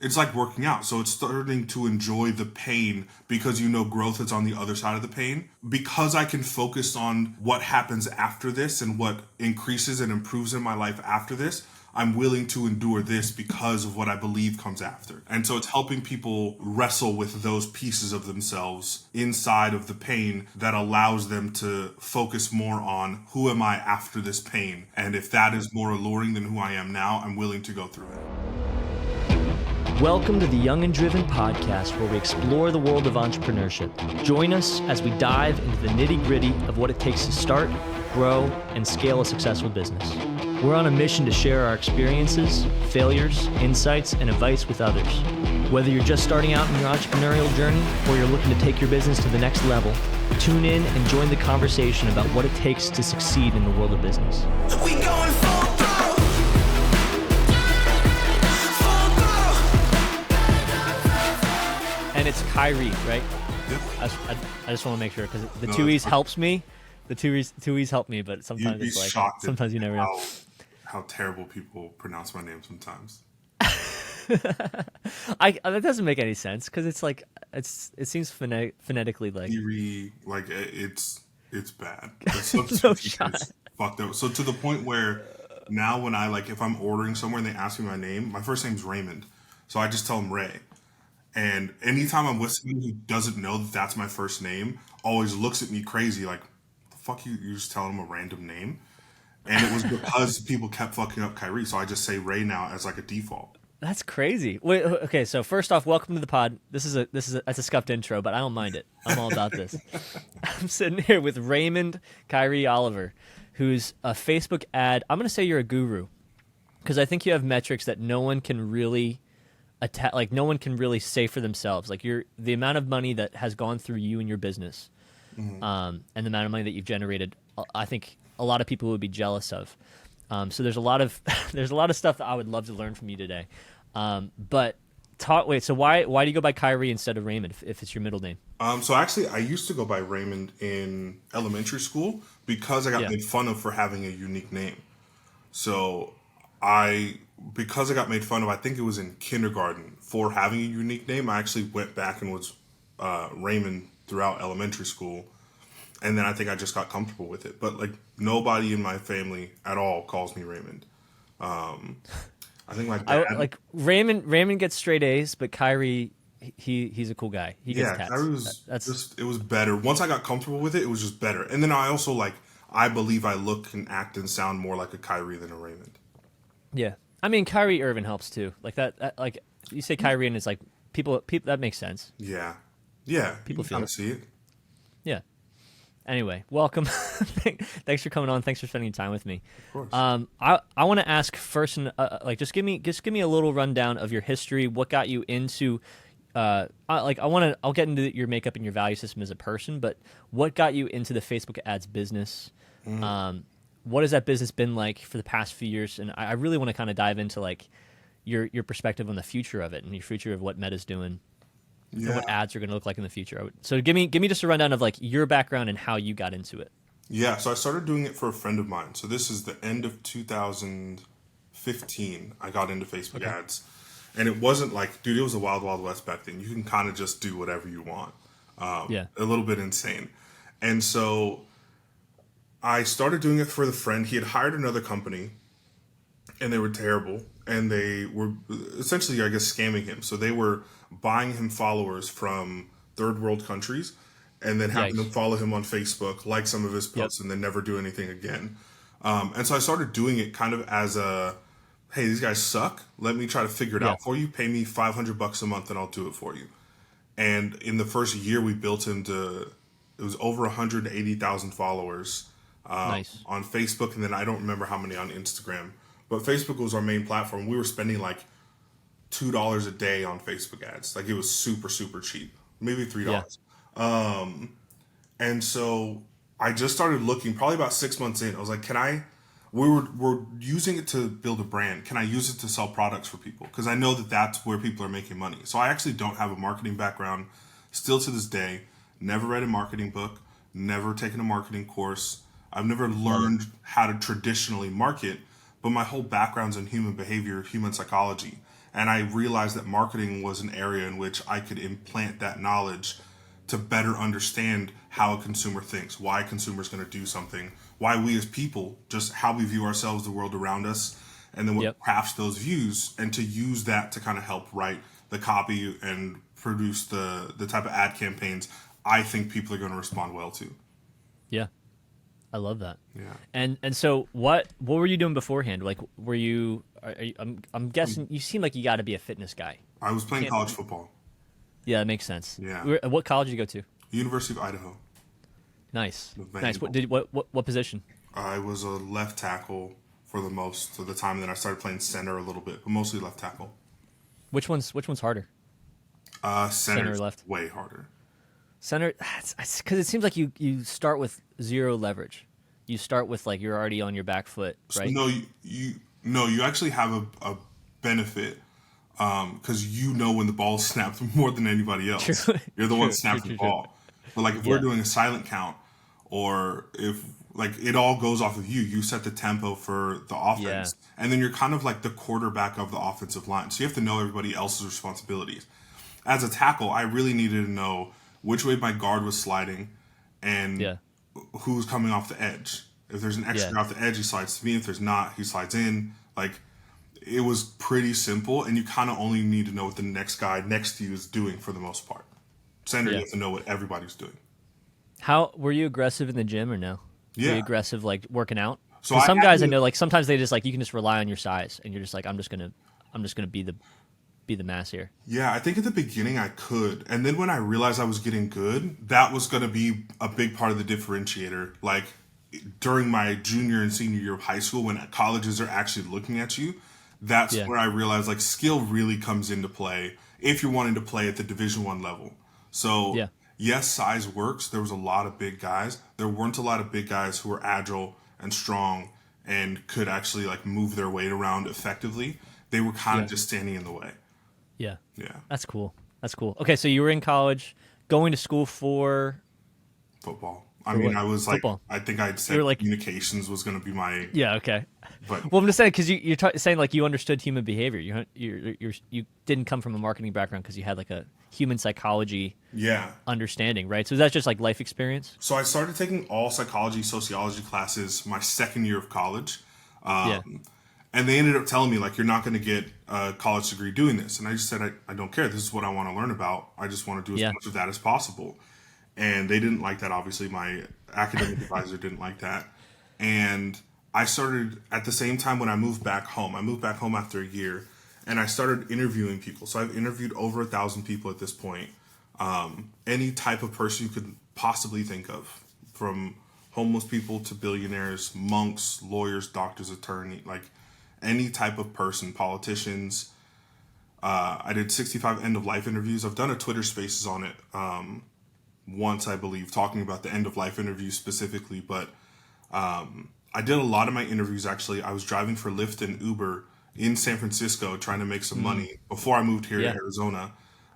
it's like working out. So it's starting to enjoy the pain because you know growth is on the other side of the pain. Because I can focus on what happens after this and what increases and improves in my life after this, I'm willing to endure this because of what I believe comes after. And so it's helping people wrestle with those pieces of themselves inside of the pain that allows them to focus more on who am I after this pain. And if that is more alluring than who I am now, I'm willing to go through it. Welcome to the Young and Driven Podcast, where we explore the world of entrepreneurship. Join us as we dive into the nitty-gritty of what it takes to start, grow, and scale a successful business. We're on a mission to share our experiences, failures, insights, and advice with others. Whether you're just starting out in your entrepreneurial journey or you're looking to take your business to the next level, tune in and join the conversation about what it takes to succeed in the world of business. We going full throttle. And it's Kyree, right? Yep. I just want to make sure, because the two E's helps me. The two E's help me, but sometimes it's like, shocked sometimes you never know. How terrible people pronounce my name sometimes. That doesn't make any sense, because it's like, it seems phonetically like... Kyree, like, it's bad. It's No shot. fucked up. So to the point where now when I, like, if I'm ordering somewhere and they ask me my name, my first name's Raymond. So I just tell them Ray. And anytime I'm with someone who doesn't know that that's my first name, always looks at me crazy, like, the fuck you just telling them a random name? And it was because people kept fucking up Kyree, so I just say Ray now as like a default. That's crazy. Wait, okay, so first off, welcome to the pod. That's a scuffed intro, but I don't mind it. I'm all about this. I'm sitting here with Raymond Kyree Oliver, who's a Facebook ad. I'm going to say you're a guru, because I think you have metrics that no one can really no one can really say for themselves. Like, the amount of money that has gone through you and your business, and the amount of money that you've generated, I think a lot of people would be jealous of. So there's a lot of stuff that I would love to learn from you today. So why do you go by Kyree instead of Raymond if it's your middle name? So actually, I used to go by Raymond in elementary school because I got made fun of for having a unique name. So because I got made fun of, I think it was in kindergarten, for having a unique name, I actually went back and was Raymond throughout elementary school. And then I think I just got comfortable with it. But, like, nobody in my family at all calls me Raymond. I think my dad... Raymond gets straight A's, but Kyree, he's a cool guy. He gets tats. Kyree was it was better. Once I got comfortable with it, it was just better. And then I also, I believe I look and act and sound more like a Kyree than a Raymond. Yeah. I mean, Kyrie Irvin helps too. Like that like, you say Kyrie and it's like, people that makes sense. Yeah. Yeah. People feel it. See it. Yeah. Anyway, welcome. Thanks for coming on. Thanks for spending time with me. Of course. I want to ask first, just give me a little rundown of your history. What got you into, I'll get into your makeup and your value system as a person, but what got you into the Facebook ads business? What has that business been like for the past few years? And I really want to kind of dive into like your perspective on the future of it and your future of what Meta's doing. And what ads are going to look like in the future. So give me just a rundown of like your background and how you got into it. Yeah, so I started doing it for a friend of mine. So this is the end of 2015. I got into Facebook ads. And it wasn't like, dude, it was a wild, wild west back then. You can kind of just do whatever you want. A little bit insane. And so I started doing it for the friend. He had hired another company, and they were terrible. And they were essentially, I guess, scamming him. So they were buying him followers from third world countries and then having them follow him on Facebook, like some of his posts, and then never do anything again. And so I started doing it kind of as a, hey, these guys suck. Let me try to figure it out for you. Pay me $500 a month and I'll do it for you. And in the first year, we built him to, it was over 180,000 followers on Facebook. And then I don't remember how many on Instagram. But Facebook was our main platform. We were spending like $2 a day on Facebook ads. Like, it was super, super cheap. Maybe $3. And so I just started looking probably about 6 months in. I was like, we're using it to build a brand. Can I use it to sell products for people? Because I know that that's where people are making money. So I actually don't have a marketing background still to this day. Never read a marketing book. Never taken a marketing course. I've never learned how to traditionally market. But my whole background's in human behavior, human psychology. And I realized that marketing was an area in which I could implant that knowledge to better understand how a consumer thinks, why a consumer is going to do something, why we as people, just how we view ourselves, the world around us, and then what crafts those views, and to use that to kind of help write the copy and produce the type of ad campaigns I think people are going to respond well to. Yeah. I love that. Yeah. And so what were you doing beforehand? Like, were you, I'm guessing you seem like you got to be a fitness guy. I was playing college football. Yeah, that makes sense. Yeah. What college did you go to? University of Idaho. Nice. Nice. What position? I was a left tackle for the most of the time. Then I started playing center a little bit, but mostly left tackle. Which one's harder? Center or left? Way harder. Center, because it seems like you start with zero leverage. You start with like you're already on your back foot, right? So you actually have a benefit because you know when the ball's snapped more than anybody else. True. You're the one snapping the ball. But like if we're doing a silent count, or if like it all goes off of you, you set the tempo for the offense, and then you're kind of like the quarterback of the offensive line. So you have to know everybody else's responsibilities. As a tackle, I really needed to know which way my guard was sliding and who's coming off the edge. If there's an extra off the edge, he slides to me. If there's not, he slides in. Like, it was pretty simple, and you kind of only need to know what the next guy next to you is doing for the most part. Center, you have to know what everybody's doing. How were you aggressive in the gym or no? Yeah. Were you aggressive like working out? So some guys I know, like sometimes they just like you can just rely on your size, and you're just like I'm just gonna be the mass here. Yeah, I think at the beginning I could, and then when I realized I was getting good, that was gonna be a big part of the differentiator. Like during my junior and senior year of high school, when colleges are actually looking at you, that's where I realized like skill really comes into play if you're wanting to play at the Division I level. So yes, size works. There was a lot of big guys. There weren't a lot of big guys who were agile and strong and could actually like move their weight around effectively. They were kind of just standing in the way. Yeah. Yeah. That's cool. Okay, so you were in college, going to school for football. I mean, I was like, football. I think I'd said like, communications was going to be my. Yeah. Okay. But well, I'm just saying because you're saying like you understood human behavior. You didn't come from a marketing background because you had like a human psychology understanding, right? So that's just like life experience. So I started taking all psychology, sociology classes my second year of college. And they ended up telling me, like, you're not going to get a college degree doing this. And I just said, I don't care. This is what I want to learn about. I just want to do as much of that as possible. And they didn't like that. Obviously, my academic advisor didn't like that. And I started, at the same time when I moved back home. I moved back home after a year. And I started interviewing people. So I've interviewed over 1,000 people at this point. Any type of person you could possibly think of. From homeless people to billionaires, monks, lawyers, doctors, attorneys, like any type of person, politicians. I did 65 end-of-life interviews. I've done a Twitter Spaces on it once, I believe, talking about the end-of-life interviews specifically. But I did a lot of my interviews, actually. I was driving for Lyft and Uber in San Francisco trying to make some money before I moved here to Arizona.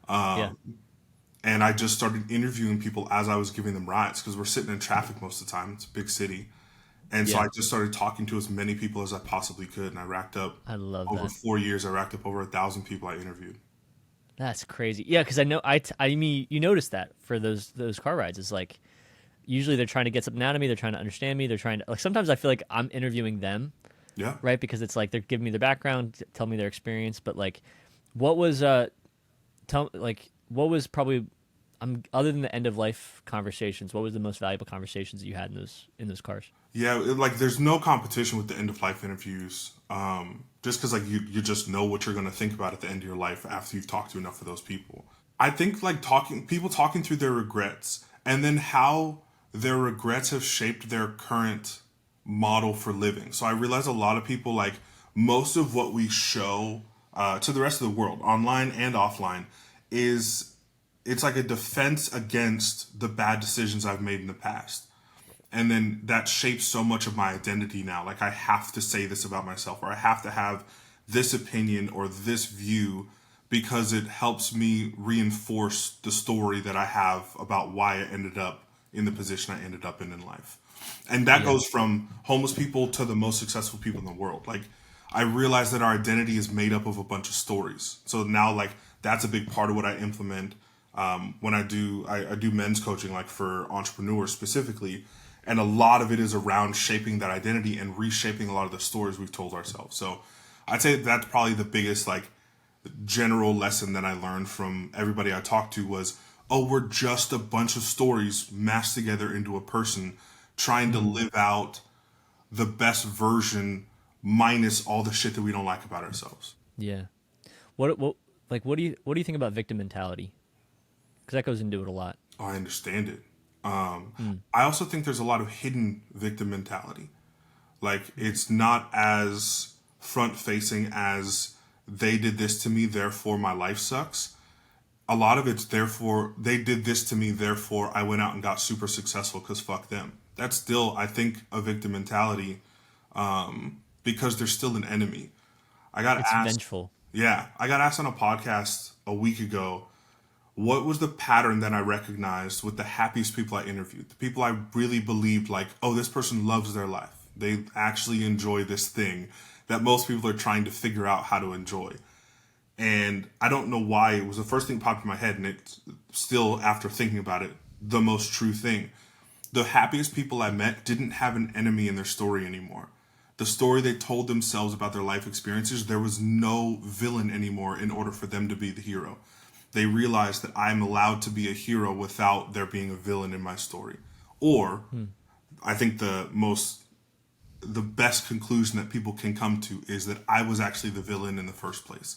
And I just started interviewing people as I was giving them rides because we're sitting in traffic most of the time. It's a big city. And so I just started talking to as many people as I possibly could, and I racked up. I love over 4 years. I racked up over 1,000 people I interviewed. That's crazy. Yeah, because I know I mean you noticed that for those car rides. It's like usually they're trying to get something out of me. They're trying to understand me. They're trying to like sometimes I feel like I'm interviewing them. Yeah. Right, because it's like they're giving me their background, tell me their experience. But like, what was probably other than the end of life conversations, what was the most valuable conversations that you had in those cars? Yeah, like there's no competition with the end of life interviews. Just because like you just know what you're going to think about at the end of your life after you've talked to enough of those people. I think like talking through their regrets and then how their regrets have shaped their current model for living. So I realize a lot of people, like most of what we show to the rest of the world, online and offline, it's like a defense against the bad decisions I've made in the past. And then that shapes so much of my identity now. Like I have to say this about myself, or I have to have this opinion or this view because it helps me reinforce the story that I have about why I ended up in the position I ended up in life. And that goes from homeless people to the most successful people in the world. Like I realized that our identity is made up of a bunch of stories. So now, like, that's a big part of what I implement when I do men's coaching, like for entrepreneurs specifically. And a lot of it is around shaping that identity and reshaping a lot of the stories we've told ourselves. So I'd say that's probably the biggest, like, general lesson that I learned from everybody I talked to was, oh, we're just a bunch of stories mashed together into a person trying to live out the best version minus all the shit that we don't like about ourselves. Yeah. What do you think about victim mentality? Because that goes into it a lot. Oh, I understand it. I also think there's a lot of hidden victim mentality. Like, it's not as front facing as they did this to me, therefore my life sucks. A lot of it's therefore they did this to me, therefore I went out and got super successful because fuck them. That's still, I think, a victim mentality because they're still an enemy. It's vengeful. Yeah, I got asked on a podcast a week ago, what was the pattern that I recognized with the happiest people I interviewed? The people I really believed, like, oh, this person loves their life. They actually enjoy this thing that most people are trying to figure out how to enjoy. And I don't know why, it was the first thing that popped in my head, and it's still, after thinking about it, the most true thing. The happiest people I met didn't have an enemy in their story anymore. The story they told themselves about their life experiences, there was no villain anymore in order for them to be the hero. They realized that I'm allowed to be a hero without there being a villain in my story. Or, I think the best conclusion that people can come to is that I was actually the villain in the first place.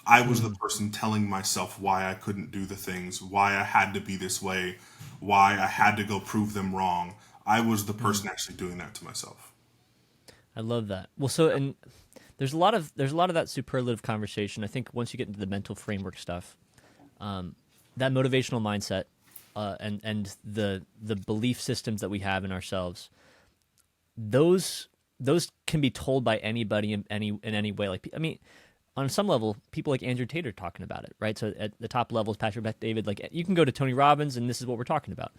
I was the person telling myself why I couldn't do the things, why I had to be this way, why I had to go prove them wrong. I was the person actually doing that to myself. I love that. Well, and there's a lot of that superlative conversation. I think once you get into the mental framework stuff, that motivational mindset, and the belief systems that we have in ourselves, those can be told by anybody in any way. Like, I mean, on some level, people like Andrew Tate are talking about it, right? So at the top levels, Patrick Bet-David, like, you can go to Tony Robbins, and this is what we're talking about.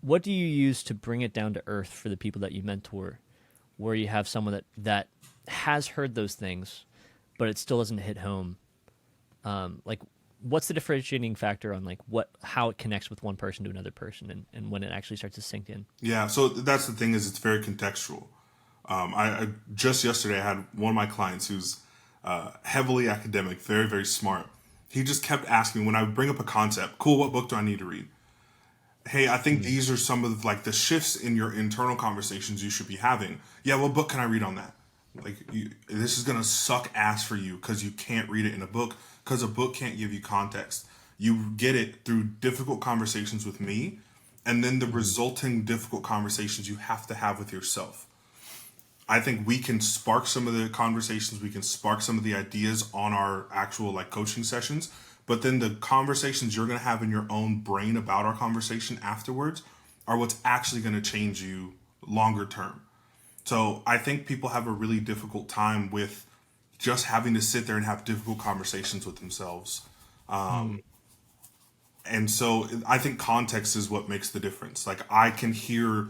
What do you use to bring it down to earth for the people that you mentor, where you have someone that has heard those things, but it still doesn't hit home? Like, what's the differentiating factor on, like, how it connects with one person to another person, and when it actually starts to sink in? Yeah, so that's the thing, is it's very contextual. I just yesterday I had one of my clients who's heavily academic, very, very smart. He just kept asking me when I would bring up a concept, cool, what book do I need to read? Hey, I think these are some of, like, the shifts in your internal conversations you should be having. Yeah, what book can I read on that? Like, this is going to suck ass for you because you can't read it in a book, because a book can't give you context. You get it through difficult conversations with me, and then the resulting difficult conversations you have to have with yourself. I think we can spark some of the conversations, we can spark some of the ideas on our actual, like, coaching sessions, but then the conversations you're going to have in your own brain about our conversation afterwards are what's actually going to change you longer term. So I think people have a really difficult time with just having to sit there and have difficult conversations with themselves. And so I think context is what makes the difference. Like, I can hear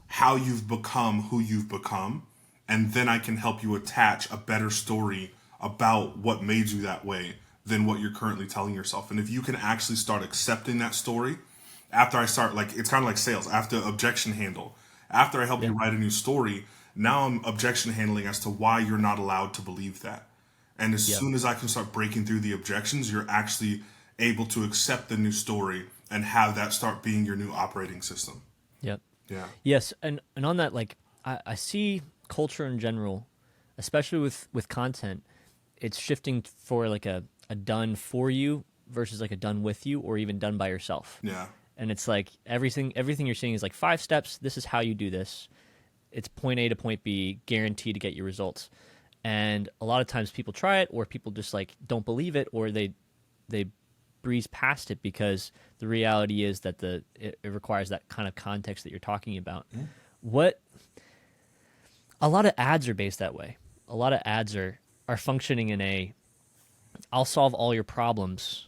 how you've become who you've become, and then I can help you attach a better story about what made you that way than what you're currently telling yourself. And if you can actually start accepting that story, after I start, like, it's kind of like sales, after objection handle. After I help you write a new story, now I'm objection handling as to why you're not allowed to believe that. And as soon as I can start breaking through the objections, you're actually able to accept the new story and have that start being your new operating system. Yep. Yeah. Yes, and on that, like, I see culture in general, especially with content, it's shifting for, like, a done for you versus, like, a done with you, or even done by yourself. Yeah. And it's like everything you're seeing is like 5 steps. This is how you do this. It's point A to point B, guaranteed to get your results. And a lot of times people try it, or people just, like, don't believe it, or they breeze past it because the reality is that it requires that kind of context that you're talking about. A lot of ads are based that way. A lot of ads are functioning in I'll solve all your problems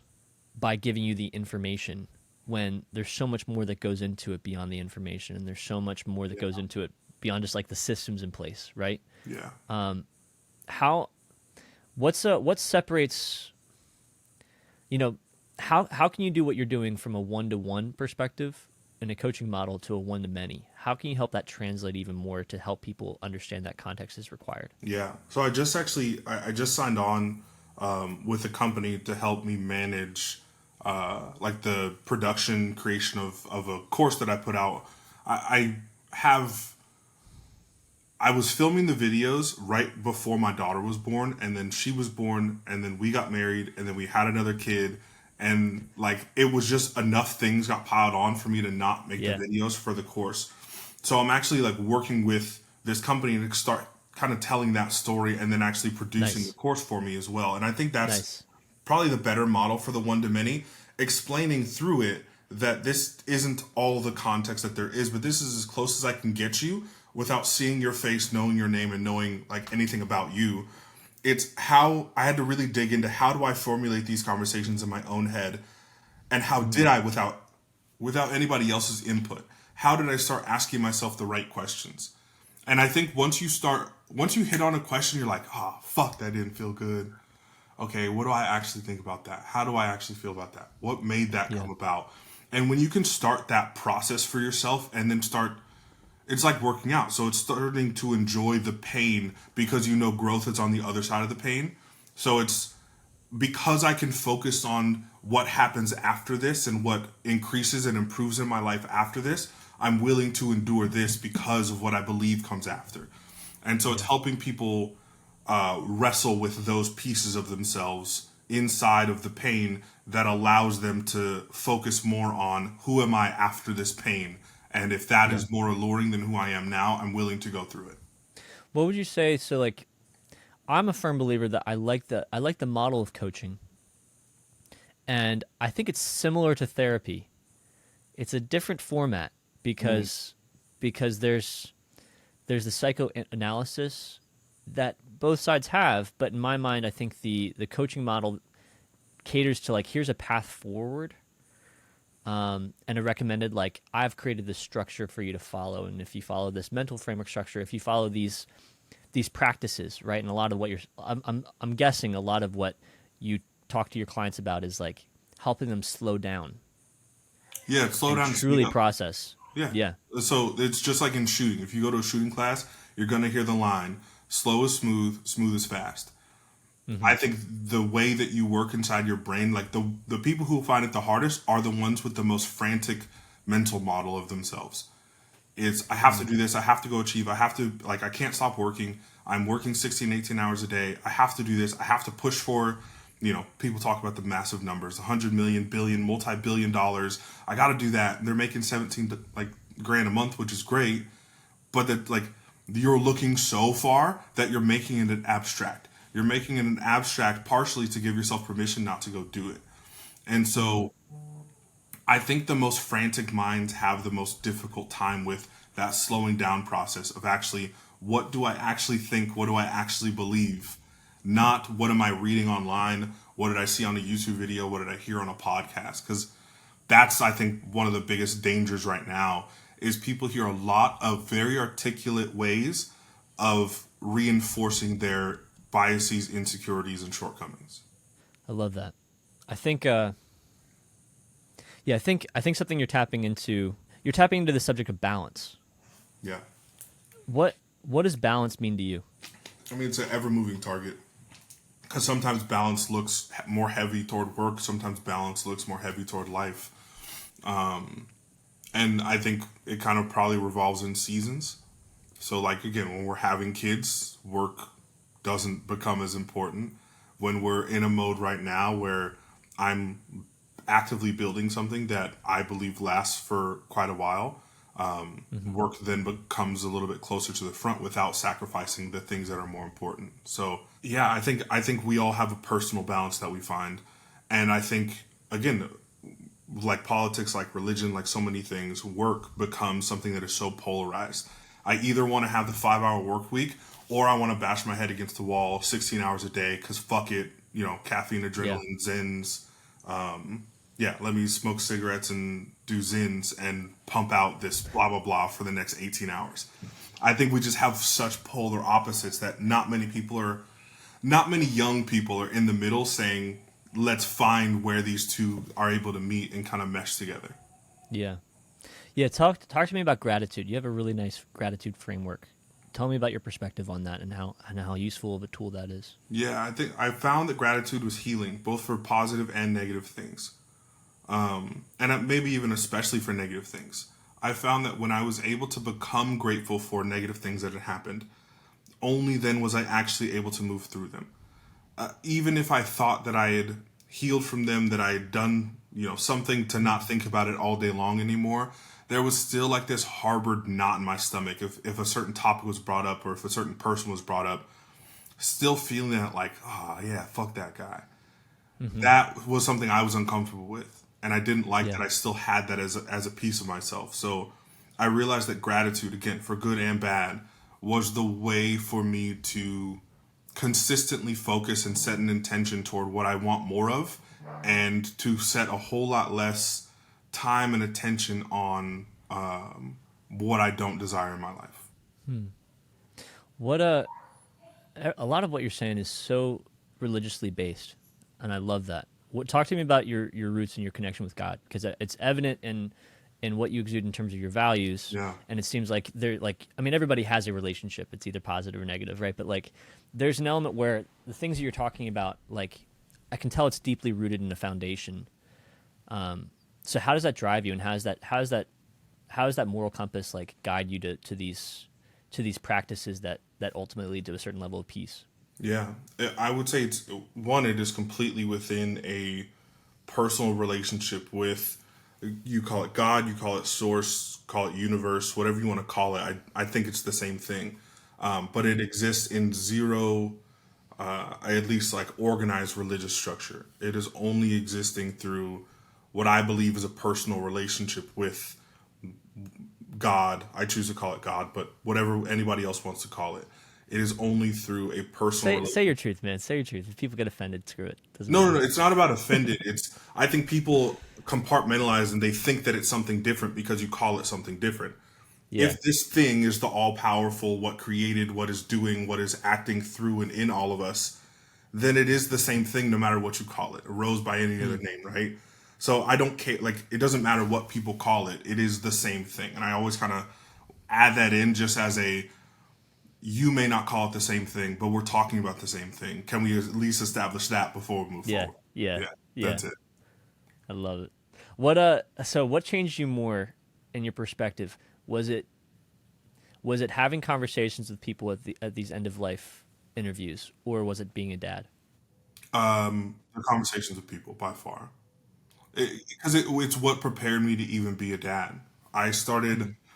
by giving you the information, when there's so much more that goes into it beyond the information, and there's so much more that goes into it beyond just, like, the systems in place, right? Yeah. what separates, how can you do what you're doing from a one-to-one perspective in a coaching model to a one-to-many? How can you help that translate even more to help people understand that context is required? Yeah. So I just signed on with a company to help me manage like the production creation of a course that I put out. I was filming the videos right before my daughter was born, and then she was born, and then we got married, and then we had another kid, and like it was just enough things got piled on for me to not make the videos for the course. So I'm actually like working with this company to start kind of telling that story and then actually producing the course for me as well. And I think that's probably the better model for the one-to-many, explaining through it that this isn't all the context that there is, but this is as close as I can get you without seeing your face, knowing your name, and knowing like anything about you. It's how I had to really dig into how do I formulate these conversations in my own head, and how did I without anybody else's input? How did I start asking myself the right questions? And I think once you hit on a question, you're like, oh, fuck, that didn't feel good. Okay, what do I actually think about that? How do I actually feel about that? What made that come about? And when you can start that process for yourself and then it's like working out. So it's starting to enjoy the pain because you know growth is on the other side of the pain. So it's because I can focus on what happens after this and what increases and improves in my life after this, I'm willing to endure this because of what I believe comes after. And so it's helping people wrestle with those pieces of themselves inside of the pain that allows them to focus more on who am I after this pain. And if that is more alluring than who I am now, I'm willing to go through it. What would you say? So like, I'm a firm believer that I like the model of coaching. And I think it's similar to therapy. It's a different format because there's the psychoanalysis that both sides have, but in my mind, I think the coaching model caters to like, here's a path forward, and a recommended, like, I've created this structure for you to follow, and if you follow this mental framework structure, if you follow these practices, right, and a lot of what I'm guessing a lot of what you talk to your clients about is like helping them slow down. Yeah, slow down, truly process. Yeah. So it's just like in shooting. If you go to a shooting class, you're going to hear the line, slow is smooth, smooth is fast. Mm-hmm. I think the way that you work inside your brain, like the people who find it the hardest are the ones with the most frantic mental model of themselves. It's, I have to do this, I have to go achieve, I have to, like, I can't stop working. I'm working 16, 18 hours a day. I have to do this. I have to push for, people talk about the massive numbers, 100 million, billion, multi-billion dollars. I got to do that. And they're making 17 grand a month, which is great. But that, like, you're looking so far that you're making it an abstract. You're making it an abstract partially to give yourself permission not to go do it. And so I think the most frantic minds have the most difficult time with that slowing down process of actually, what do I actually think? What do I actually believe? Not what am I reading online? What did I see on a YouTube video? What did I hear on a podcast? Because that's, I think, one of the biggest dangers right now is people hear a lot of very articulate ways of reinforcing their biases, insecurities, and shortcomings. I love that. I think, I think something you're tapping into the subject of balance. Yeah. What does balance mean to you? I mean, it's an ever-moving target. Because sometimes balance looks more heavy toward work. Sometimes balance looks more heavy toward life. And I think it kind of probably revolves in seasons. So, like, again, when we're having kids, work doesn't become as important. When we're in a mode right now where I'm actively building something that I believe lasts for quite a while, work then becomes a little bit closer to the front without sacrificing the things that are more important. So, yeah, I think we all have a personal balance that we find. And I think, again, like politics, like religion, like so many things, work becomes something that is so polarized. I either want to have the 5-hour work week or I want to bash my head against the wall 16 hours a day because fuck it, caffeine, adrenaline, Zins. Let me smoke cigarettes and do Zins and pump out this blah, blah, blah for the next 18 hours. I think we just have such polar opposites that not many people are not many young people are in the middle saying, let's find where these two are able to meet and kind of mesh together. Yeah. Yeah, talk to me about gratitude. You have a really nice gratitude framework. Tell me about your perspective on that and how useful of a tool that is. Yeah, I think I found that gratitude was healing, both for positive and negative things. And maybe even especially for negative things. I found that when I was able to become grateful for negative things that had happened, only then was I actually able to move through them. Even if I thought that I had healed from them, that I had done, something to not think about it all day long anymore, there was still like this harbored knot in my stomach. If a certain topic was brought up or if a certain person was brought up, still feeling that like, oh yeah, fuck that guy. Mm-hmm. That was something I was uncomfortable with. And I didn't like that I still had that as a piece of myself. So I realized that gratitude, again, for good and bad, was the way for me to consistently focus and set an intention toward what I want more of, and to set a whole lot less time and attention on what I don't desire in my life. What a lot of what you're saying is so religiously based, and I love that. Talk to me about your roots and your connection with God, because it's evident in what you exude in terms of your values. Yeah. And it seems like everybody has a relationship. It's either positive or negative, right? But like, there's an element where the things that you're talking about, like, I can tell it's deeply rooted in a foundation. So how does that drive you, and how does that moral compass like guide you to these practices that ultimately lead to a certain level of peace? Yeah, I would say it is completely within a personal relationship with, you call it God, you call it source, call it universe, whatever you want to call it. I think it's the same thing. But it exists in zero, at least like organized religious structure. It is only existing through what I believe is a personal relationship with God. I choose to call it God, but whatever anybody else wants to call it. It is only through a personal... Say your truth, man. Say your truth. If people get offended, screw it. No. It's not about offended. I think people compartmentalize and they think that it's something different because you call it something different. Yeah. If this thing is the all-powerful, what created, what is doing, what is acting through and in all of us, then it is the same thing no matter what you call it. It rose by any other name, right? So I don't care. Like, it doesn't matter what people call it. It is the same thing. And I always kind of add that in just as you may not call it the same thing, but we're talking about the same thing. Can we at least establish that before we move forward? Yeah. That's it. I love it. So what changed you more in your perspective? Was it having conversations with people at these end of life interviews, or was it being a dad? The conversations with people, by far. Because it's what prepared me to even be a dad.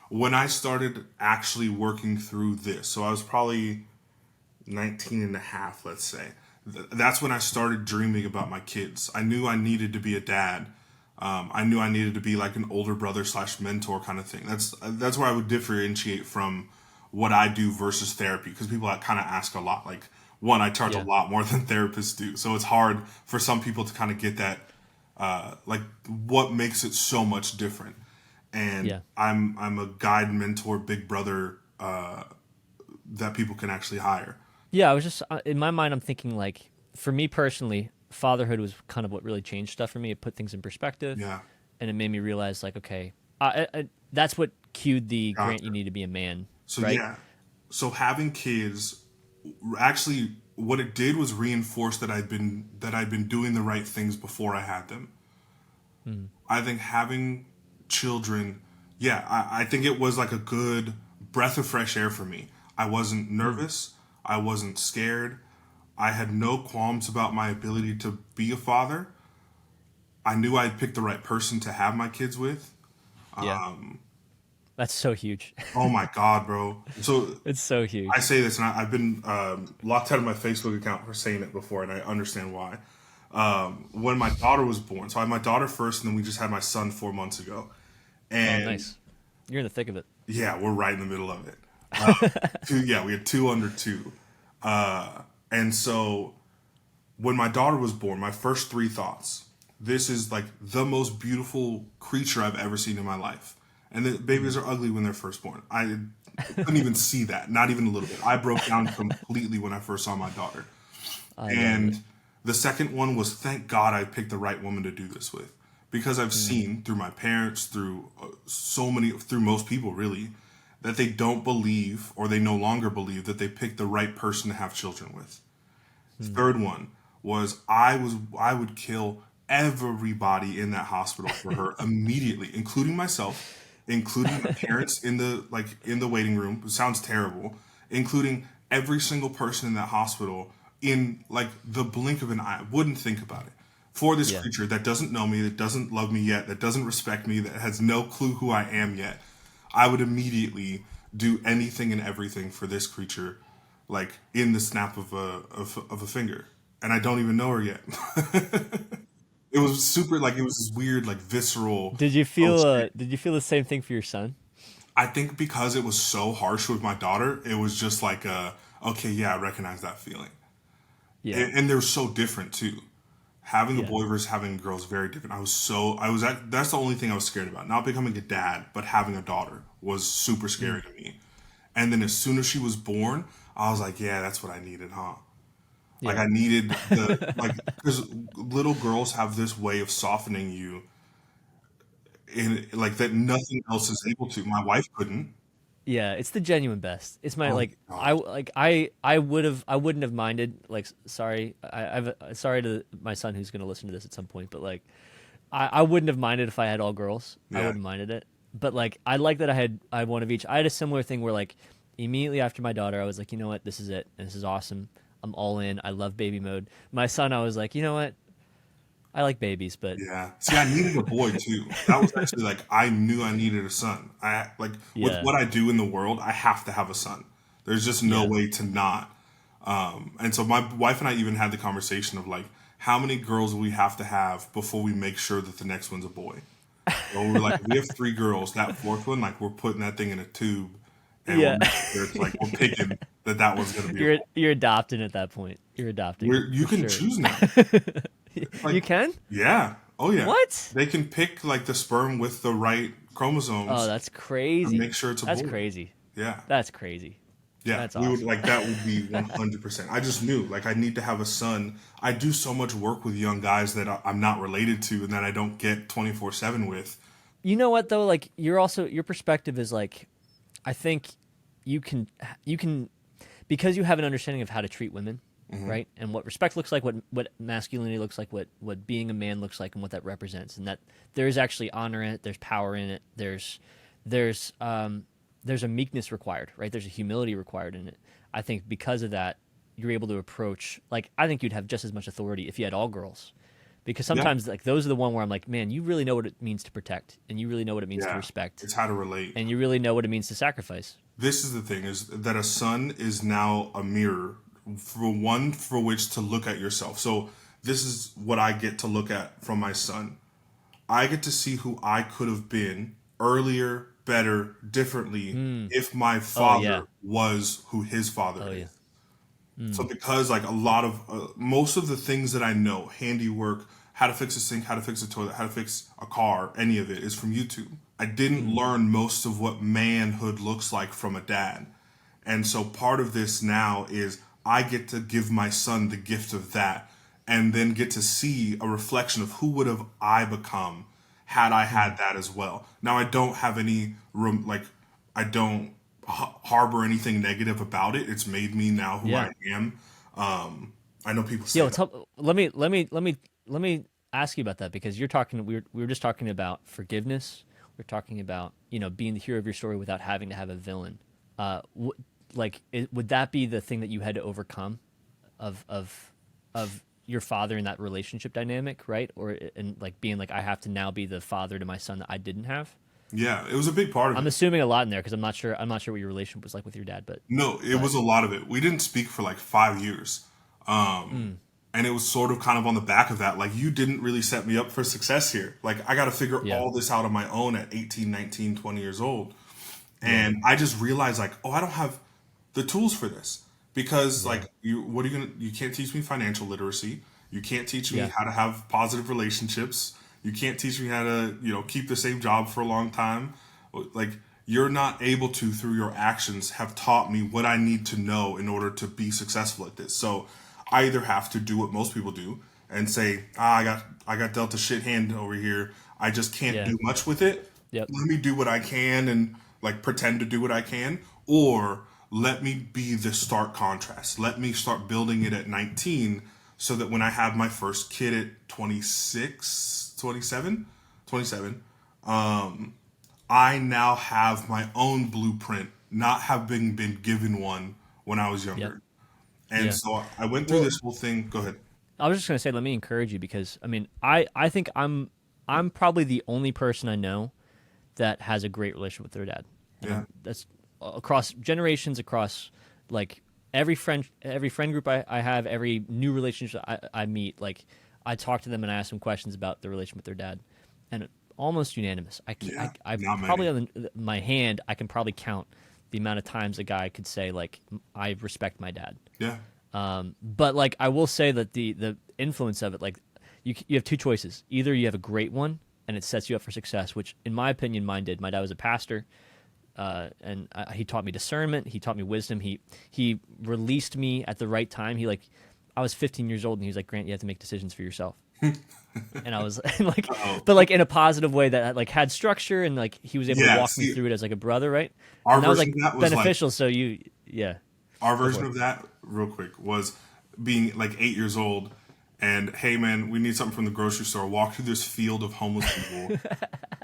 When I started actually working through this, so I was probably 19 and a half, let's say. That's when I started dreaming about my kids. I knew I needed to be a dad. I knew I needed to be like an older brother / mentor kind of thing. That's where I would differentiate from what I do versus therapy, because people kind of ask a lot. Like, one, I charge a lot more than therapists do. So it's hard for some people to kind of get that, like, what makes it so much different. And I'm a guide, mentor, big brother that people can actually hire. Yeah, I was just, in my mind, I'm thinking, like, for me personally, fatherhood was kind of what really changed stuff for me. It put things in perspective. Yeah. And it made me realize, like, okay, that's what cued the Grant, you need to be a man. So, right? yeah. So having kids, actually, what it did was reinforce that I'd been doing the right things before I had them. I think having children, I think it was like a good breath of fresh air for me. I wasn't nervous. I wasn't scared. I had no qualms about my ability to be a father. I knew I'd picked the right person to have my kids with. That's so huge. Oh my God, bro. So it's so huge. I say this, and I've been locked out of my Facebook account for saying it before, and I understand why. When my daughter was born, so I had my daughter first, and then we just had my son 4 months ago. And nice. You're in the thick of it. Yeah, we're right in the middle of it. We had 2 under 2. And so when my daughter was born, my first 3 thoughts, this is like the most beautiful creature I've ever seen in my life. And the babies are ugly when they're first born. I couldn't even see that, not even a little bit. I broke down completely when I first saw my daughter. I love it. And the second one was, thank God I picked the right woman to do this with. Because I've seen through my parents, through through most people really, that they don't believe, or they no longer believe, that they picked the right person to have children with. Third one was I would kill everybody in that hospital for her immediately, including myself, including my parents in the waiting room. It sounds terrible. Including every single person in that hospital in like the blink of an eye. Wouldn't think about it. For this creature that doesn't know me, that doesn't love me yet, that doesn't respect me, that has no clue who I am yet, I would immediately do anything and everything for this creature, like in the snap of a finger. And I don't even know her yet. It was super, like, it was this weird, like, visceral. Did you feel the same thing for your son? I think because it was so harsh with my daughter, it was just like, okay, yeah, I recognize that feeling. Yeah. And they're so different too. Having a boy versus having a girl is very different. That's the only thing I was scared about. Not becoming a dad, but having a daughter was super scary to me. And then as soon as she was born, I was like, yeah, that's what I needed, huh? Yeah. Like I needed because little girls have this way of softening you in like that nothing else is able to. My wife couldn't. Yeah, it's the genuine best. It's my Oh like my I wouldn't have minded like sorry sorry to my son who's gonna listen to this at some point, but like I wouldn't have minded if I had all girls. I Yeah. wouldn't have minded it. But like I like that I had one of each. I had a similar thing where like immediately after my daughter I was like, you know what, this is it. And this is awesome. I'm all in. I love baby mode. My son I was like, you know what? I like babies, but Yeah. See, I needed a boy too. That was actually like I knew I needed a son. I like with Yeah. what I do in the world, I have to have a son. There's just no Yeah. way to not. And so my wife and I even had the conversation of like, how many girls we have to have before we make sure that the next one's a boy. So we were like, if we have 3 girls, that fourth one, like we're putting that thing in a tube, and Yeah. we're making sure it's like we're picking that one's gonna be. You're adopting at that point. You're adopting. You for can sure. choose now. Like, You can? Yeah. Oh yeah. What? They can pick like the sperm with the right chromosomes. Oh, that's crazy. And make sure it's a That's boy. crazy. Yeah. That's crazy. Yeah. That's we would awesome. like that would be 100%. I just knew like I need to have a son. I do so much work with young guys that I'm not related to and that I don't get 24/7 with. You know what though? Like you're also your perspective is like, I think you can because you have an understanding of how to treat women, right? And what respect looks like, what masculinity looks like, what being a man looks like, and what that represents, and that there's actually honor in it, there's power in it, there's a meekness required, right? There's a humility required in it. I think because of that, you're able to approach like I think you'd have just as much authority if you had all girls. Because sometimes like those are the one where I'm like, man, you really know what it means to protect, and you really know what it means to Yeah. respect, It's how to relate. and you really know what it means to sacrifice. This is the thing is that a son is now a mirror for which to look at yourself. So this is what I get to look at from my son. I get to see who I could have been earlier, better, differently if my father was who his father is. So because like a lot of most of the things that I know, handiwork, how to fix a sink, how to fix a toilet, how to fix a car, any of it is from YouTube. I didn't learn most of what manhood looks like from a dad. And so part of this now is I get to give my son the gift of that and then get to see a reflection of who would have I become had I had that as well. Now I don't have any room, like I don't harbor anything negative about it. It's made me now who I am. I know people say Let me ask you about that because you're talking. We were just talking about forgiveness. We're talking about being the hero of your story without having to have a villain. Would that be the thing that you had to overcome, of your father in that relationship dynamic, right? Or and like being like I have to now be the father to my son that I didn't have. Yeah, it was a big part of it. I'm assuming a lot in there because I'm not sure what your relationship was like with your dad, but No, it was a lot of it. We didn't speak for like 5 years. And it was sort of kind of on the back of that. Like, you didn't really set me up for success here. Like, I got to figure all this out on my own at 18, 19, 20 years old. And I just realized, like, oh, I don't have the tools for this. Because, like, you can't teach me financial literacy. You can't teach me how to have positive relationships. You can't teach me how to, keep the same job for a long time. Like, you're not able to, through your actions, have taught me what I need to know in order to be successful at this. So I either have to do what most people do and say, I got dealt a shit hand over here. I just can't do much with it. Yep. Let me do what I can and like pretend to do what I can, or let me be the stark contrast. Let me start building it at 19 so that when I have my first kid at 27, I now have my own blueprint, not having been given one when I was younger. Yep. And so I went through this whole thing. Go ahead. I was just going to say, let me encourage you, because I mean, I think I'm probably the only person I know that has a great relationship with their dad. And that's across generations, across like every friend group I have, every new relationship I meet, like I talk to them and I ask them questions about their relationship with their dad, and almost unanimous. I probably on my hand, I can probably count the amount of times a guy could say like, I respect my dad. Yeah. But like I will say that the influence of it, like you have two choices. Either you have a great one and it sets you up for success, which in my opinion mine did. My dad was a pastor, and he taught me discernment. He taught me wisdom. He released me at the right time. I was 15 years old and he was like, Grant, you have to make decisions for yourself. And I was like, but like in a positive way that like had structure, and like he was able to walk me through it as like a brother, right? Our and that was version like of that was beneficial. like, So our version of that, real quick, was being like 8 years old, and hey man, we need something from the grocery store. Walk through this field of homeless people,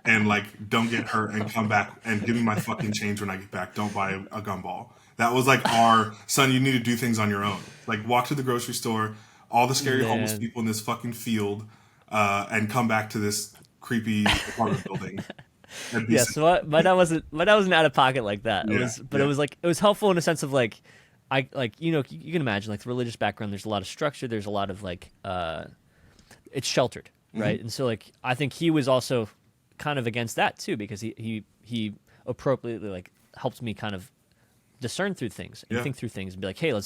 and like don't get hurt, and come back and give me my fucking change when I get back. Don't buy a gumball. That was like our son. You need to do things on your own. Like walk to the grocery store, all the scary homeless people in this fucking field, and come back to this creepy apartment building. Yeah, so my dad wasn't out of pocket like that. It was helpful in a sense of like, you can imagine like the religious background. There's a lot of structure. There's a lot of like, it's sheltered, right? Mm-hmm. And so like I think he was also kind of against that too, because he appropriately like helped me kind of discern through things and think through things and be like, hey,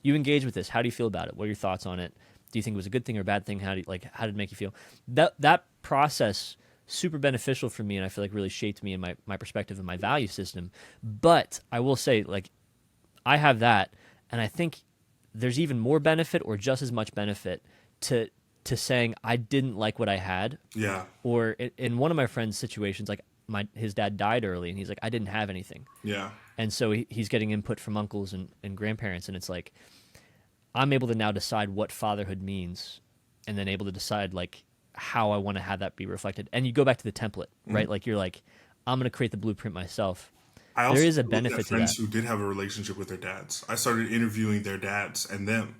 you engage with this. How do you feel about it? What are your thoughts on it? Do you think it was a good thing or a bad thing? How did it make you feel? That process, super beneficial for me, and I feel like really shaped me in my perspective and my value system. But I will say, like, I have that, and I think there's even more benefit or just as much benefit to saying I didn't like what I had. Yeah. Or in one of my friends' situations, like his dad died early, and he's like, I didn't have anything. Yeah. And so he's getting input from uncles and grandparents, and it's like, I'm able to now decide what fatherhood means, and then able to decide like how I want to have that be reflected. And you go back to the template, right? Like you're like, I'm going to create the blueprint myself. There is a benefit to that. Friends who did have a relationship with their dads. I started interviewing their dads and them,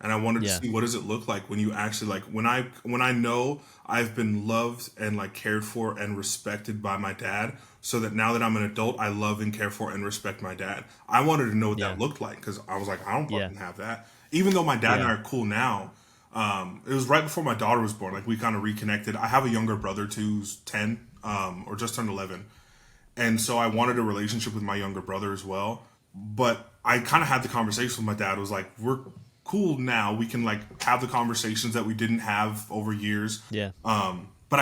and I wanted to see what does it look like when you actually like when I know I've been loved and like cared for and respected by my dad, so that now that I'm an adult, I love and care for and respect my dad. I wanted to know what that looked like, because I was like, I don't fucking have that. Even though my dad and I are cool now, it was right before my daughter was born. Like we kind of reconnected. I have a younger brother too, who's 10 or just turned 11. And so I wanted a relationship with my younger brother as well. But I kind of had the conversation with my dad. It was like, we're cool now. We can like have the conversations that we didn't have over years. Yeah. But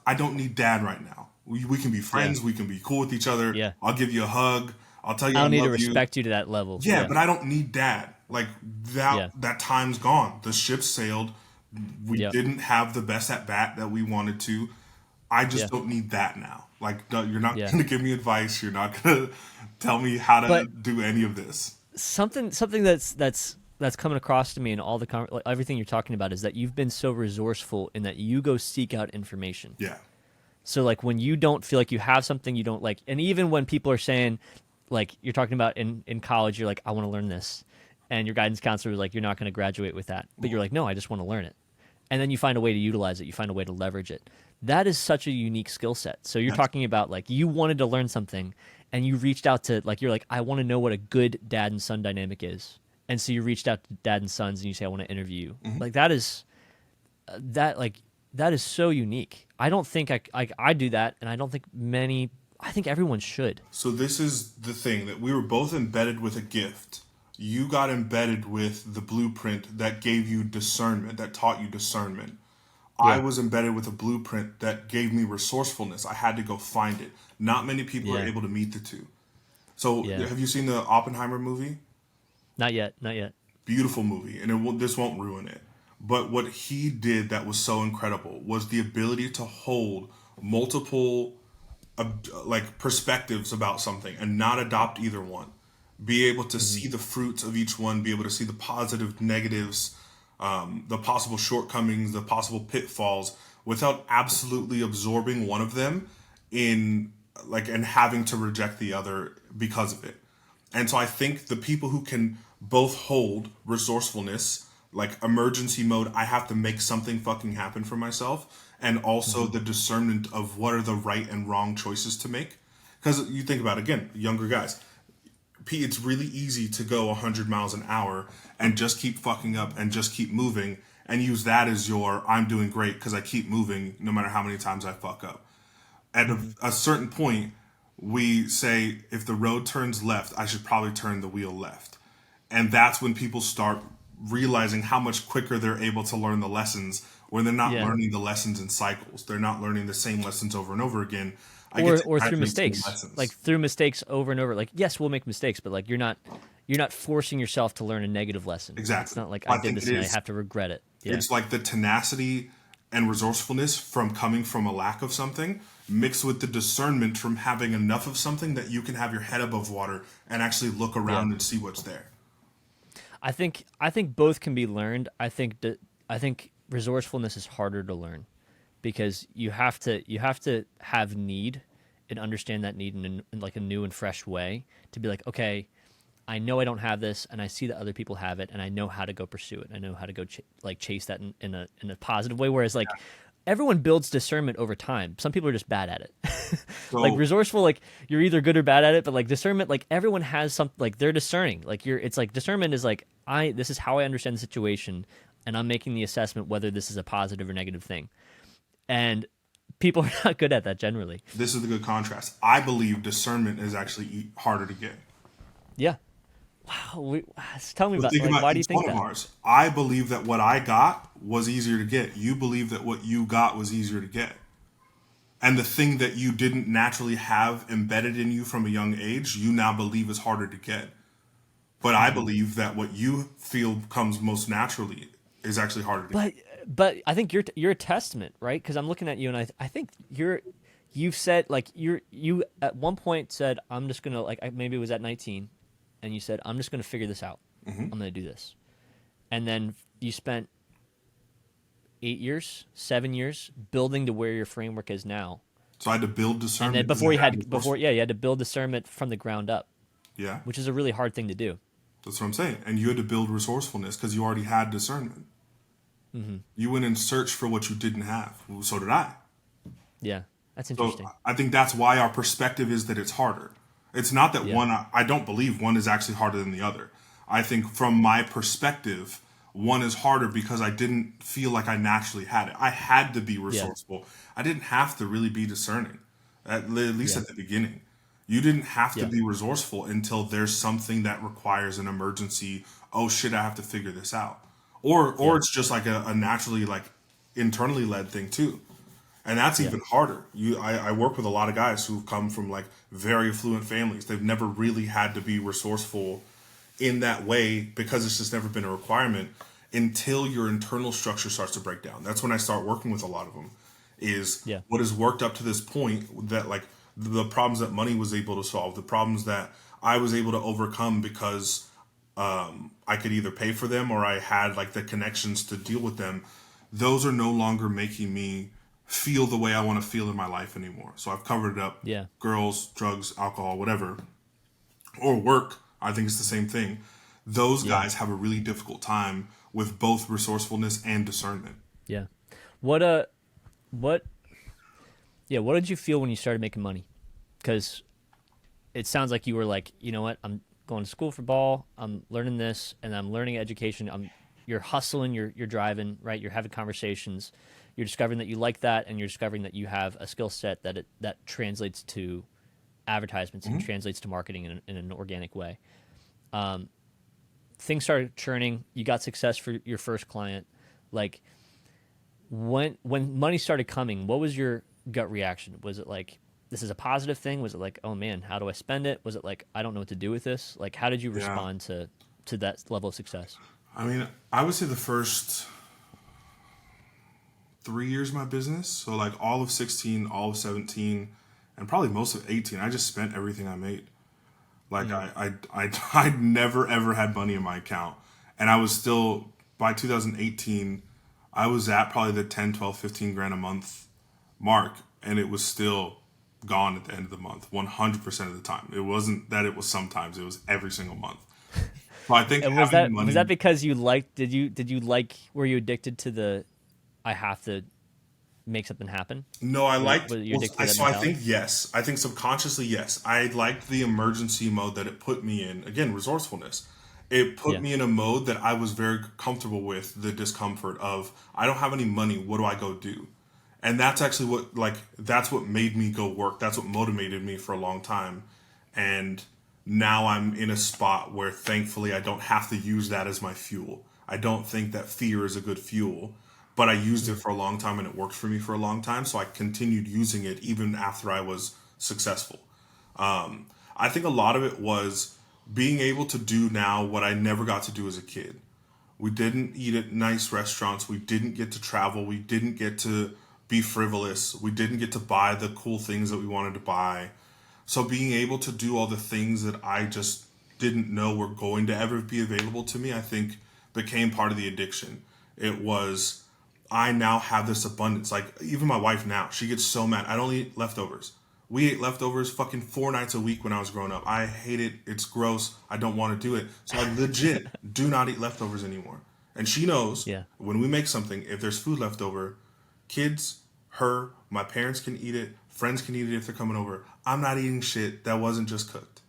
I don't need dad right now. We can be friends. We can be cool with each other. Yeah. I'll give you a hug. I'll tell you I don't need love to respect you to that level. Yeah, but I don't need dad. Like that time's gone. The ship sailed. We didn't have the best at bat that we wanted to. I just don't need that now. Like you're not going to give me advice. You're not going to tell me how to do any of this. Something that's coming across to me in all the everything you're talking about is that you've been so resourceful in that you go seek out information. Yeah. So like when you don't feel like you have something you don't like, and even when people are saying, like you're talking about in college, you're like, I want to learn this. And your guidance counselor is like, you're not going to graduate with that. But you're like, no, I just want to learn it. And then you find a way to utilize it. You find a way to leverage it. That is such a unique skill set. So you're talking about like you wanted to learn something and you reached out to like, you're like, I want to know what a good dad and son dynamic is. And so you reached out to dad and sons and you say, I want to interview you. Mm-hmm. Like that is so unique. I don't think I do that. And I don't think I think everyone should. So this is the thing, that we were both embedded with a gift. You got embedded with the blueprint that gave you discernment, that taught you discernment. Yeah. I was embedded with a blueprint that gave me resourcefulness. I had to go find it. Not many people are able to meet the two. So have you seen the Oppenheimer movie? Not yet. beautiful movie, and this won't ruin it. But what he did that was so incredible was the ability to hold multiple like perspectives about something and not adopt either one. Be able to see the fruits of each one, be able to see the positive, negatives, the possible shortcomings, the possible pitfalls, without absolutely absorbing one of them in like and having to reject the other because of it. And so I think the people who can both hold resourcefulness, like emergency mode, I have to make something fucking happen for myself, and also the discernment of what are the right and wrong choices to make. Because you think about it, again, younger guys, it's really easy to go 100 miles an hour and just keep fucking up and just keep moving and use that as your I'm doing great because I keep moving no matter how many times I fuck up. At a certain point, we say if the road turns left, I should probably turn the wheel left. And that's when people start realizing how much quicker they're able to learn the lessons when they're not learning the lessons in cycles. They're not learning the same lessons over and over again. Or through mistakes, like through mistakes over and over. Like, yes, we'll make mistakes, but like you're not forcing yourself to learn a negative lesson. Exactly. It's not like I did this and I have to regret it. Yeah. It's like the tenacity and resourcefulness from coming from a lack of something mixed with the discernment from having enough of something that you can have your head above water and actually look around and see what's there. I think both can be learned. I think resourcefulness is harder to learn because you have to have need and understand that need in like a new and fresh way to be like, okay, I know I don't have this, and I see that other people have it, and I know how to go pursue it. I know how to go chase that in a positive way. Whereas like everyone builds discernment over time. Some people are just bad at it. So, like resourceful, like you're either good or bad at it. But like discernment, like everyone has some, like they're discerning. Like it's like discernment is like this is how I understand the situation, and I'm making the assessment whether this is a positive or negative thing. And people are not good at that generally. This is the good contrast. I believe discernment is actually harder to get. Yeah. Wow. Tell me about why do you think that? Ours, I believe that what I got was easier to get. You believe that what you got was easier to get. And the thing that you didn't naturally have embedded in you from a young age, you now believe is harder to get. But I believe that what you feel comes most naturally is actually harder to get. But I think you're a testament, right? Because I'm looking at you, and I think you've said like you at one point said I'm just gonna like maybe it was at 19, and you said I'm just gonna figure this out. I'm gonna do this, and then you spent 8 years, 7 years building to where your framework is now. So I had to build discernment. And then you had to build discernment from the ground up. Yeah, which is a really hard thing to do. That's what I'm saying. And you had to build resourcefulness because you already had discernment. You went and searched for what you didn't have. Well, so did I. Yeah, that's interesting. So I think that's why our perspective is that it's harder. It's not that one, I don't believe one is actually harder than the other. I think from my perspective, one is harder because I didn't feel like I naturally had it. I had to be resourceful. I didn't have to really be discerning, at least at the beginning. You didn't have to be resourceful until there's something that requires an emergency. Oh shit, I have to figure this out. Or it's just like a naturally like internally led thing too. And that's even harder. I work with a lot of guys who've come from like very affluent families. They've never really had to be resourceful in that way because it's just never been a requirement until your internal structure starts to break down. That's when I start working with a lot of them is what has worked up to this point that like the problems that money was able to solve, the problems that I was able to overcome because I could either pay for them or I had like the connections to deal with them. Those are no longer making me feel the way I want to feel in my life anymore. So I've covered it up. Yeah. Girls, drugs, alcohol, whatever, or work. I think it's the same thing. Those guys have a really difficult time with both resourcefulness and discernment. Yeah. What did you feel when you started making money? Because it sounds like you were like, you know what, I'm going to school for ball, I'm learning this, and I'm learning education. You're hustling, you're driving, right? You're having conversations. You're discovering that you like that, and you're discovering that you have a skill set that translates to advertisements and translates to marketing in an organic way. Things started churning. You got success for your first client. Like when money started coming, what was your gut reaction? Was it like, this is a positive thing? Was it like, oh man, how do I spend it? Was it like, I don't know what to do with this? Like, how did you respond to that level of success? I mean, I would say the first 3 years of my business, so like all of 16, all of 17, and probably most of 18, I just spent everything I made. Like I never ever had money in my account, and I was still, by 2018, I was at probably the 10, 12, 15 grand a month mark, and it was still gone at the end of the month 100% of the time. It wasn't that it was sometimes, it was every single month. So I think, And was that because you liked? Did you like? Were you addicted to the? I have to make something happen. No, I liked. Was you addicted to that so I mentality? think yes. I think subconsciously yes. I liked the emergency mode that it put me in. Again, resourcefulness. It put me in a mode that I was very comfortable with. The discomfort of, I don't have any money. What do I go do? And that's actually that's what made me go work. That's what motivated me for a long time. And now I'm in a spot where thankfully I don't have to use that as my fuel. I don't think that fear is a good fuel, but I used it for a long time and it worked for me for a long time. So I continued using it even after I was successful. I think a lot of it was being able to do now what I never got to do as a kid. We didn't eat at nice restaurants. We didn't get to travel. We didn't get to be frivolous. We didn't get to buy the cool things that we wanted to buy. So being able to do all the things that I just didn't know were going to ever be available to me, I think became part of the addiction. It was, I now have this abundance. Like, even my wife now, she gets so mad. I don't eat leftovers. We ate leftovers fucking 4 nights a week when I was growing up. I hate it. It's gross. I don't want to do it. So I legit do not eat leftovers anymore. And she knows when we make something, if there's food left over, kids, her, my parents can eat it. Friends can eat it if they're coming over. I'm not eating shit that wasn't just cooked.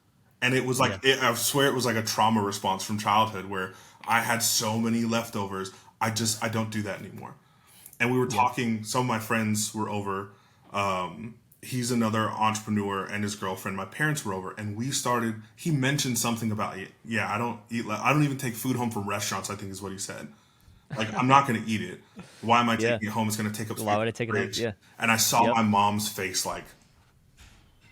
And it was like, I swear it was like a trauma response from childhood where I had so many leftovers. I don't do that anymore. And we were talking, some of my friends were over. He's another entrepreneur and his girlfriend. My parents were over, and he mentioned something about, I don't eat, I don't even take food home from restaurants, I think is what he said. Like, I'm not going to eat it. Why am I taking it home? It's going to take up space. Why would I take it home? Yeah. And I saw my mom's face like,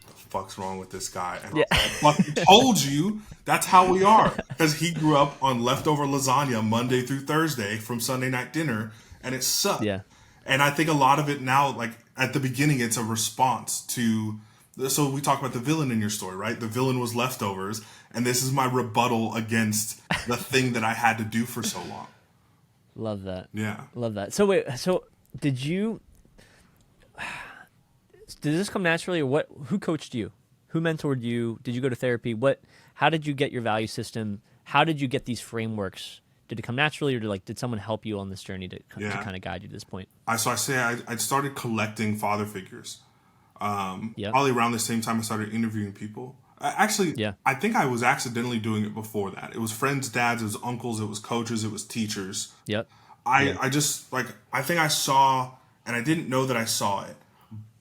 the fuck's wrong with this guy? And I fucking told you that's how we are. Because he grew up on leftover lasagna Monday through Thursday from Sunday night dinner, and it sucked. Yeah. And I think a lot of it now, like at the beginning, it's a response to. So we talk about the villain in your story, right? The villain was leftovers, and this is my rebuttal against the thing that I had to do for so long. Love that. Yeah. Love that. So wait, did this come naturally, or what? Who coached you? Who mentored you? Did you go to therapy? How did you get your value system? How did you get these frameworks? Did it come naturally, or did someone help you on this journey to kind of guide you to this point? I started collecting father figures. Probably around the same time I started interviewing people. I think I was accidentally doing it before that. It was friends, dads, it was uncles, it was coaches, it was teachers. Yep. I just, I think I saw, and I didn't know that I saw it,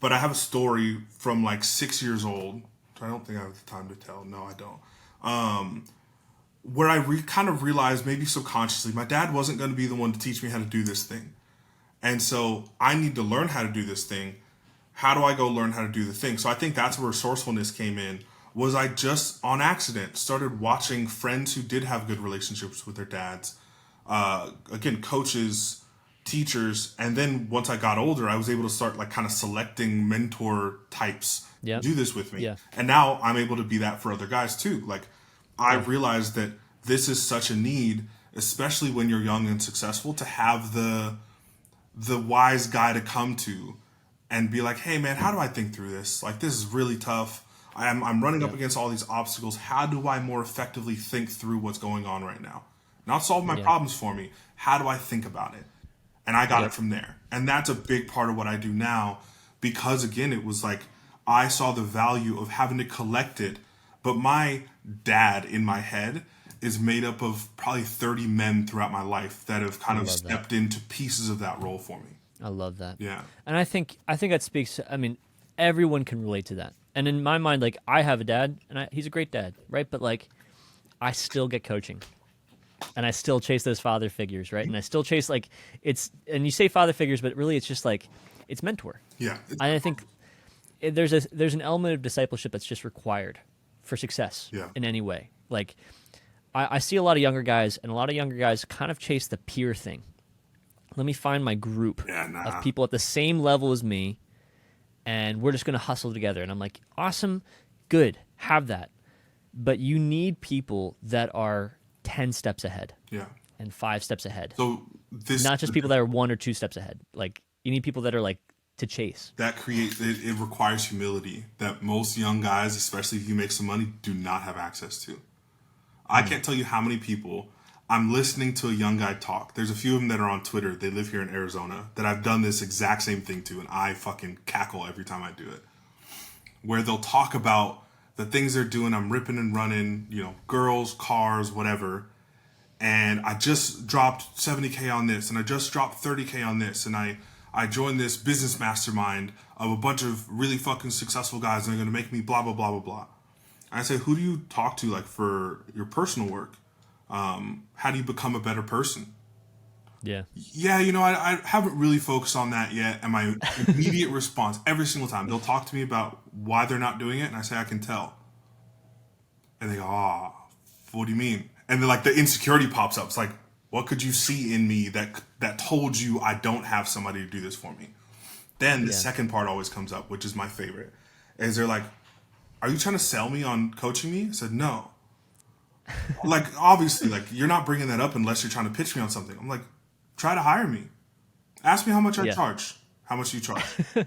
but I have a story from 6 years old. I don't think I have the time to tell. No, I don't. Where I kind of realized, maybe subconsciously, my dad wasn't going to be the one to teach me how to do this thing. And so I need to learn how to do this thing. How do I go learn how to do the thing? So I think that's where resourcefulness came in, was I just, on accident, started watching friends who did have good relationships with their dads. Again, coaches, teachers. And then once I got older, I was able to start kind of selecting mentor types to do this with me. Yeah. And now I'm able to be that for other guys too. I realized that this is such a need, especially when you're young and successful, to have the wise guy to come to and be like, hey man, how do I think through this? This is really tough. I'm running up against all these obstacles. How do I more effectively think through what's going on right now? Not solve my problems for me. How do I think about it? And I got it from there. And that's a big part of what I do now, because again, it was I saw the value of having to collect it. But my dad in my head is made up of probably 30 men throughout my life that have kind of stepped into pieces of that role for me. I love that. Yeah. And I think that speaks, everyone can relate to that. And in my mind, I have a dad, and he's a great dad, right? But I still get coaching, and I still chase those father figures, right? And I still chase and you say father figures, but really it's just it's mentor. Yeah. And I think there's an element of discipleship that's just required for success in any way. I see a lot of younger guys, and a lot of younger guys kind of chase the peer thing. Let me find my group of people at the same level as me, and we're just going to hustle together. And I'm like, awesome, good, have that. But you need people that are 10 steps ahead. Yeah. And 5 steps ahead. So not just people that are 1 or 2 steps ahead. Like, you need people that are like to chase. That creates it requires humility that most young guys, especially if you make some money, do not have access to. I can't tell you how many people I'm listening to a young guy talk. There's a few of them that are on Twitter. They live here in Arizona that I've done this exact same thing to, and I fucking cackle every time I do it. Where they'll talk about the things they're doing. I'm ripping and running, girls, cars, whatever. And I just dropped 70K on this, and I just dropped 30K on this, and I joined this business mastermind of a bunch of really fucking successful guys, and they're going to make me blah, blah, blah, blah, blah. I say, who do you talk to, like, for your personal work? How do you become a better person? Yeah. Yeah, I haven't really focused on that yet. And my immediate response, every single time, they'll talk to me about why they're not doing it, and I say, I can tell. And they go, what do you mean? And then, like, the insecurity pops up. It's like, what could you see in me that told you I don't have somebody to do this for me? Then the second part always comes up, which is my favorite. Is they're like, are you trying to sell me on coaching me? I said, no. Like, obviously, like, you're not bringing that up unless you're trying to pitch me on something. I'm like, try to hire me. Ask me how much I charge. How much do you charge?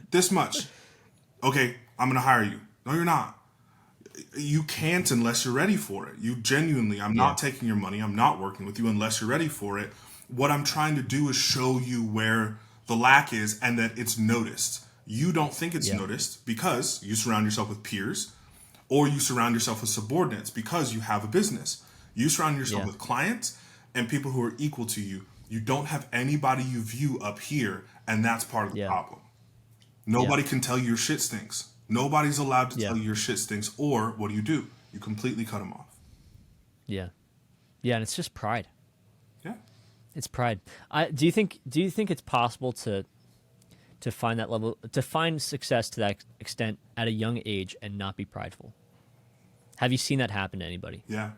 This much. Okay, I'm going to hire you. No, you're not. You can't unless you're ready for it. You genuinely, I'm not taking your money. I'm not working with you unless you're ready for it. What I'm trying to do is show you where the lack is and that it's noticed. You don't think it's noticed because you surround yourself with peers, or you surround yourself with subordinates because you have a business. You surround yourself with clients and people who are equal to you. You don't have anybody you view up here, and that's part of the problem. Nobody can tell you your shit stinks. Nobody's allowed to tell you your shit stinks, or what do? You completely cut them off. Yeah. Yeah, and it's just pride. Yeah. It's pride. Do you think it's possible to find that level, to find success to that extent at a young age and not be prideful? Have you seen that happen to anybody? Yeah.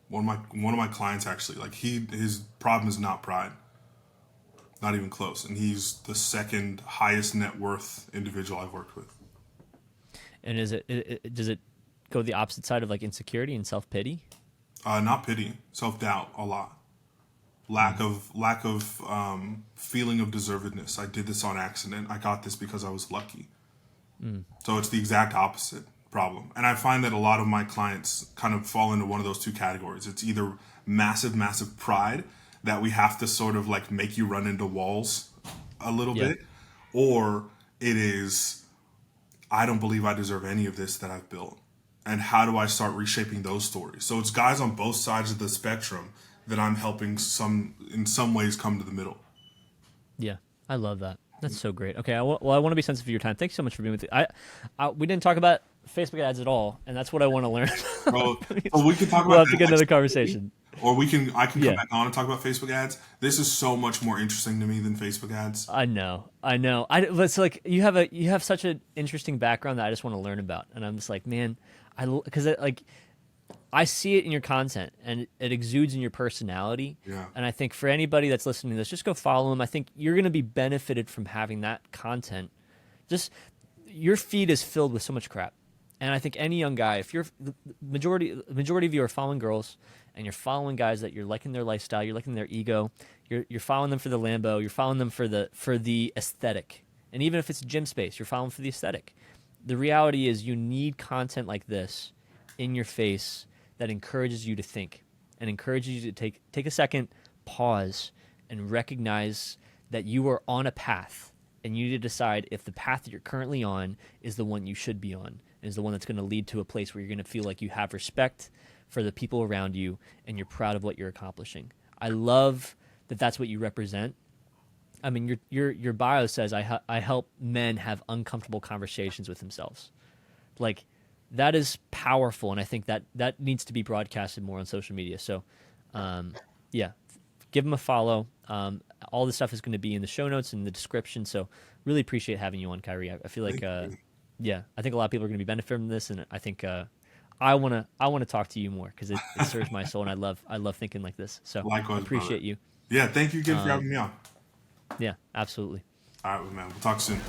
One of my clients actually, like, his problem is not pride. Not even close. And he's the second highest net worth individual I've worked with. And does it go the opposite side of, like, insecurity and self-pity? Not pity, self-doubt a lot. Lack of feeling of deservedness. I did this on accident. I got this because I was lucky. So it's the exact opposite problem. And I find that a lot of my clients kind of fall into one of those two categories. It's either massive, massive pride that we have to sort of, like, make you run into walls a little bit, or it is, I don't believe I deserve any of this that I've built. And how do I start reshaping those stories? So it's guys on both sides of the spectrum that I'm helping in some ways come to the middle. Yeah, I love that. That's so great. Okay, I want to be sensitive to your time. Thanks so much for being with me. We didn't talk about Facebook ads at all, and that's what I want to learn. We can talk about. We'll have to get another conversation. Or I can come back on and talk about Facebook ads. This is so much more interesting to me than Facebook ads. I know. It's like you have such an interesting background that I just want to learn about, and I'm just like, man, because I see it in your content, and it exudes in your personality. Yeah. And I think for anybody that's listening to this, just go follow him. I think you're going to be benefited from having that content. Just your feed is filled with so much crap. And I think any young guy, if you're the majority of you are following girls, and you're following guys that you're liking their lifestyle, you're liking their ego, you're following them for the Lambo, you're following them for the aesthetic. And even if it's a gym space, you're following for the aesthetic. The reality is you need content like this in your face that encourages you to think and encourages you to take a second, pause, and recognize that you are on a path, and you need to decide if the path that you're currently on is the one you should be on, and is the one that's going to lead to a place where you're going to feel like you have respect for the people around you and you're proud of what you're accomplishing. I love that that's what you represent. I mean, your bio says, I help men have uncomfortable conversations with themselves. Like, that is powerful, and I think that needs to be broadcasted more on social media. So, give him a follow. All this stuff is going to be in the show notes and the description. So, really appreciate having you on, Kyree. I feel like, I think a lot of people are going to be benefiting from this, and I think I wanna talk to you more because it serves my soul, and I love thinking like this. So Likewise, appreciate brother. you. Yeah, thank you again for having me on. Yeah, absolutely. All right, man. We'll talk soon.